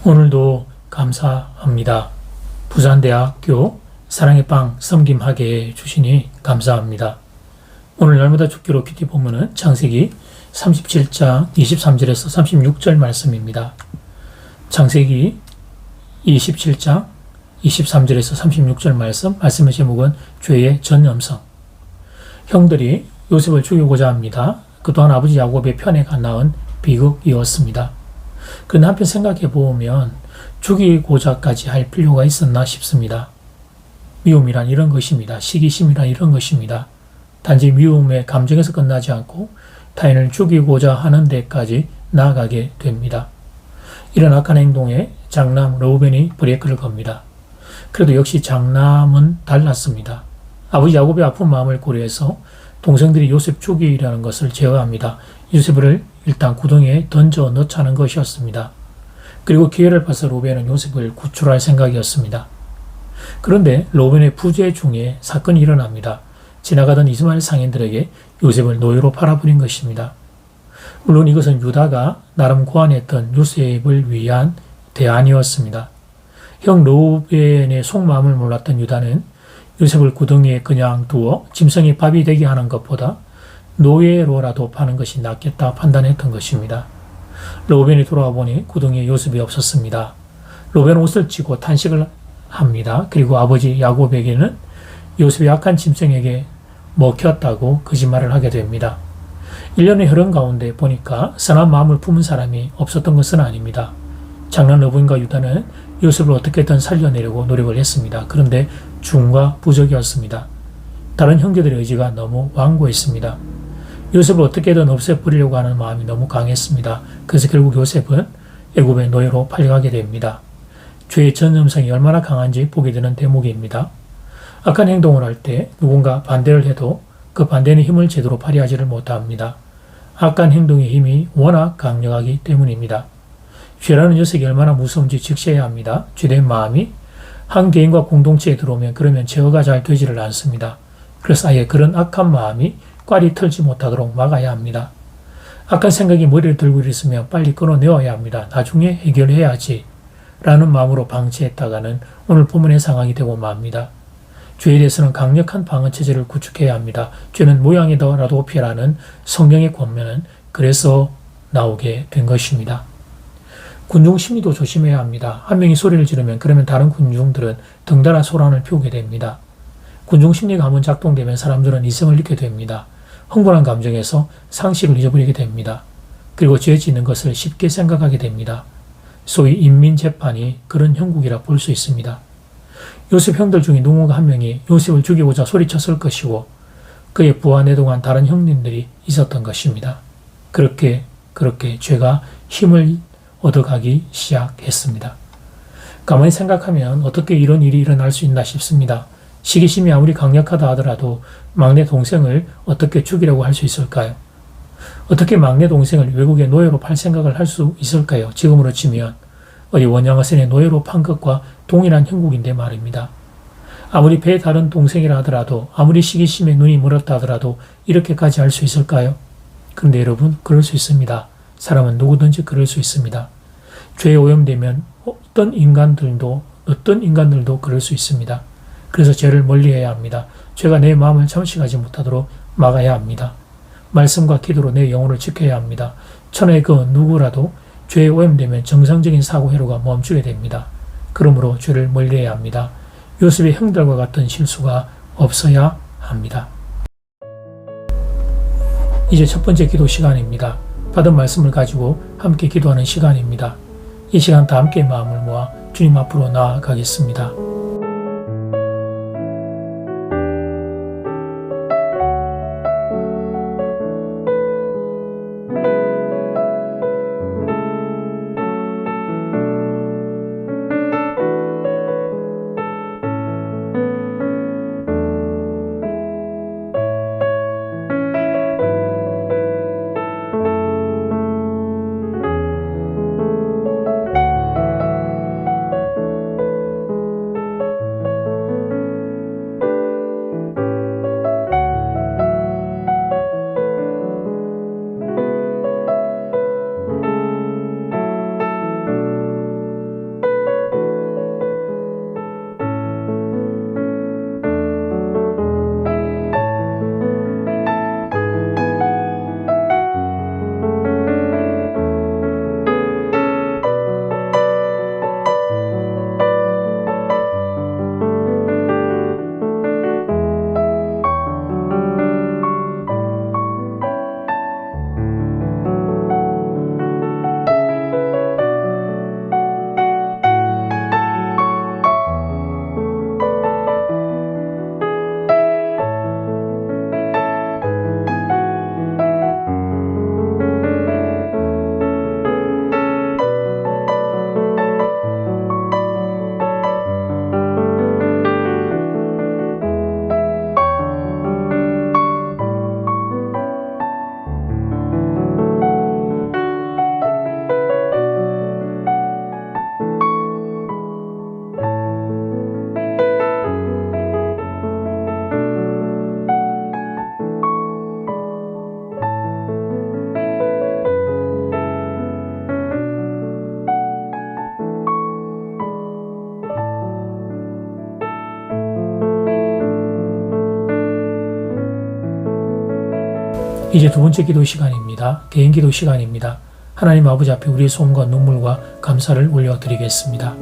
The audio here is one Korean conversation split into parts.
오늘도 감사합니다. 부산대학교 사랑의 빵 섬김하게 주시니 감사합니다. 오늘 날마다 죽기로 큐티 본문은 창세기 37장 23절에서 36절 말씀입니다. 창세기 27장 23절에서 36절 말씀의 제목은 죄의 전염성. 형들이 요셉을 죽이고자 합니다. 그동안 아버지 야곱의 편애가 낳은 비극이었습니다. 그런데 한편 생각해 보면 죽이고자까지 할 필요가 있었나 싶습니다. 미움이란 이런 것입니다. 시기심이란 이런 것입니다. 단지 미움의 감정에서 끝나지 않고 타인을 죽이고자 하는 데까지 나아가게 됩니다. 이런 악한 행동에 장남 르우벤이 브레이크를 겁니다. 그래도 역시 장남은 달랐습니다. 아버지 야곱의 아픈 마음을 고려해서 동생들이 요셉 죽이려는 것을 제어합니다. 요셉을 일단 구덩이에 던져 넣자는 것이었습니다. 그리고 기회를 봐서 르우벤은 요셉을 구출할 생각이었습니다. 그런데 르우벤의 부재 중에 사건이 일어납니다. 지나가던 이스마엘 상인들에게 요셉을 노예로 팔아버린 것입니다. 물론 이것은 유다가 나름 고안했던 요셉을 위한 대안이었습니다. 형 르우벤의 속마음을 몰랐던 유다는 요셉을 구덩이에 그냥 두어 짐승이 밥이 되게 하는 것보다 노예로라도 파는 것이 낫겠다 판단했던 것입니다. 르우벤이 돌아와 보니 구덩이에 요셉이 없었습니다. 르우벤은 옷을 찢고 탄식을 합니다. 그리고 아버지 야곱에게는 요셉이 악한 짐승에게 먹혔다고 거짓말을 하게 됩니다. 1년의 흐름 가운데 보니까 선한 마음을 품은 사람이 없었던 것은 아닙니다. 장남 르우벤과 유다는 요셉을 어떻게든 살려내려고 노력을 했습니다. 그런데 중과 부적이었습니다. 다른 형제들의 의지가 너무 완고했습니다. 요셉을 어떻게든 없애버리려고 하는 마음이 너무 강했습니다. 그래서 결국 요셉은 애굽의 노예로 팔려가게 됩니다. 죄의 전염성이 얼마나 강한지 보게 되는 대목입니다. 악한 행동을 할 때 누군가 반대를 해도 그 반대는 힘을 제대로 발휘하지를 못합니다. 악한 행동의 힘이 워낙 강력하기 때문입니다. 죄라는 녀석이 얼마나 무서운지 직시해야 합니다. 죄된 마음이 한 개인과 공동체에 들어오면 그러면 제어가 잘 되지를 않습니다. 그래서 아예 그런 악한 마음이 꽈리 털지 못하도록 막아야 합니다. 악한 생각이 머리를 들고 있으면 빨리 끊어내어야 합니다. 나중에 해결해야지 라는 마음으로 방치했다가는 오늘 본문의 상황이 되고 맙니다. 죄에 대해서는 강력한 방어체제를 구축해야 합니다. 죄는 모양이더라도 피라는 성경의 권면은 그래서 나오게 된 것입니다. 군중 심리도 조심해야 합니다. 한 명이 소리를 지르면 그러면 다른 군중들은 덩달아 소란을 피우게 됩니다. 군중 심리가 한번 작동되면 사람들은 이성을 잃게 됩니다. 흥분한 감정에서 상식을 잊어버리게 됩니다. 그리고 죄 짓는 것을 쉽게 생각하게 됩니다. 소위 인민재판이 그런 형국이라 볼 수 있습니다. 요셉 형들 중에 누군가 한 명이 요셉을 죽이고자 소리쳤을 것이고 그의 부하내동한 다른 형님들이 있었던 것입니다. 그렇게 죄가 힘을 얻어가기 시작했습니다. 가만히 생각하면 어떻게 이런 일이 일어날 수 있나 싶습니다. 시기심이 아무리 강력하다 하더라도 막내 동생을 어떻게 죽이려고 할 수 있을까요? 어떻게 막내 동생을 외국의 노예로 팔 생각을 할 수 있을까요? 지금으로 치면 어디 원양어선의 노예로 판 것과 동일한 형국인데 말입니다. 아무리 배에 다른 동생이라 하더라도 아무리 시기심에 눈이 멀었다 하더라도 이렇게까지 할 수 있을까요? 그런데 여러분 그럴 수 있습니다. 사람은 누구든지 그럴 수 있습니다. 죄에 오염되면 어떤 인간들도 그럴 수 있습니다. 그래서 죄를 멀리해야 합니다. 죄가 내 마음을 잠식하지 못하도록 막아야 합니다. 말씀과 기도로 내 영혼을 지켜야 합니다. 천하의 그 누구라도 죄에 오염되면 정상적인 사고 회로가 멈추게 됩니다. 그러므로 죄를 멀리해야 합니다. 요셉의 형들과 같은 실수가 없어야 합니다. 이제 첫 번째 기도 시간입니다. 받은 말씀을 가지고 함께 기도하는 시간입니다. 이 시간 다 함께 마음을 모아 주님 앞으로 나아가겠습니다. 이제 두 번째 기도 시간입니다. 개인 기도 시간입니다. 하나님 아버지 앞에 우리의 소원과 눈물과 감사를 올려드리겠습니다.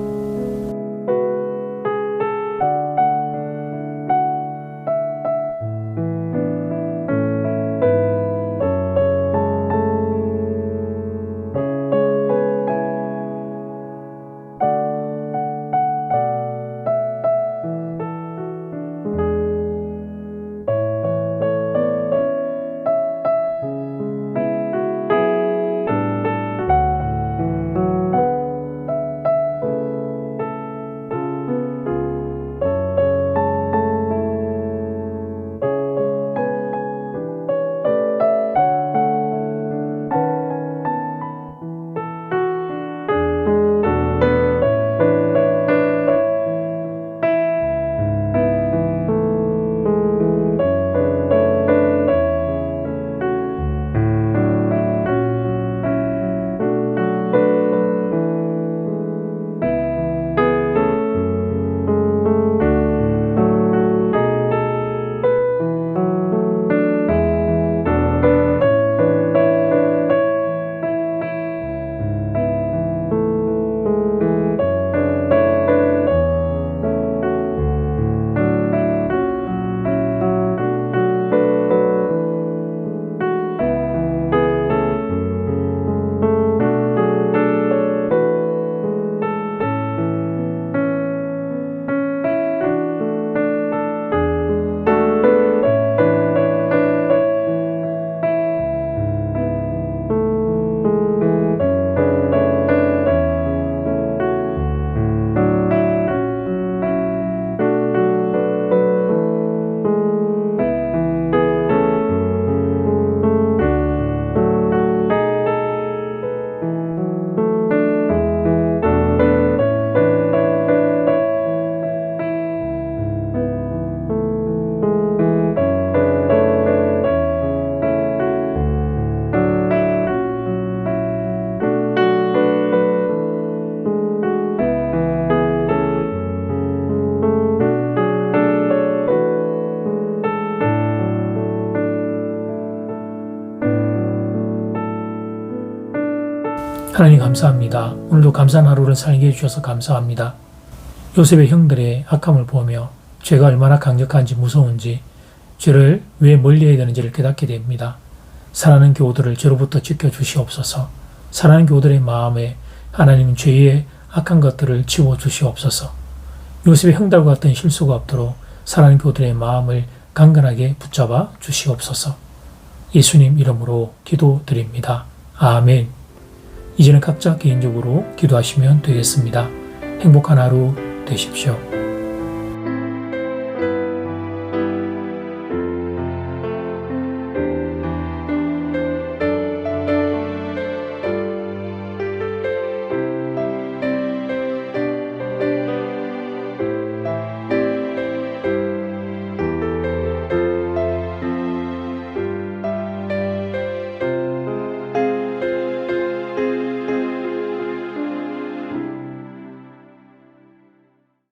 하나님 감사합니다. 오늘도 감사한 하루를 살게 해주셔서 감사합니다. 요셉의 형들의 악함을 보며 죄가 얼마나 강력한지 무서운지 죄를 왜 멀리해야 되는지를 깨닫게 됩니다. 사랑하는 교우들을 죄로부터 지켜주시옵소서. 사랑하는 교우들의 마음에 하나님은 죄의 악한 것들을 지워주시옵소서. 요셉의 형들과 같은 실수가 없도록 사랑하는 교우들의 마음을 강건하게 붙잡아 주시옵소서. 예수님 이름으로 기도드립니다. 아멘. 이제는 각자 개인적으로 기도하시면 되겠습니다. 행복한 하루 되십시오.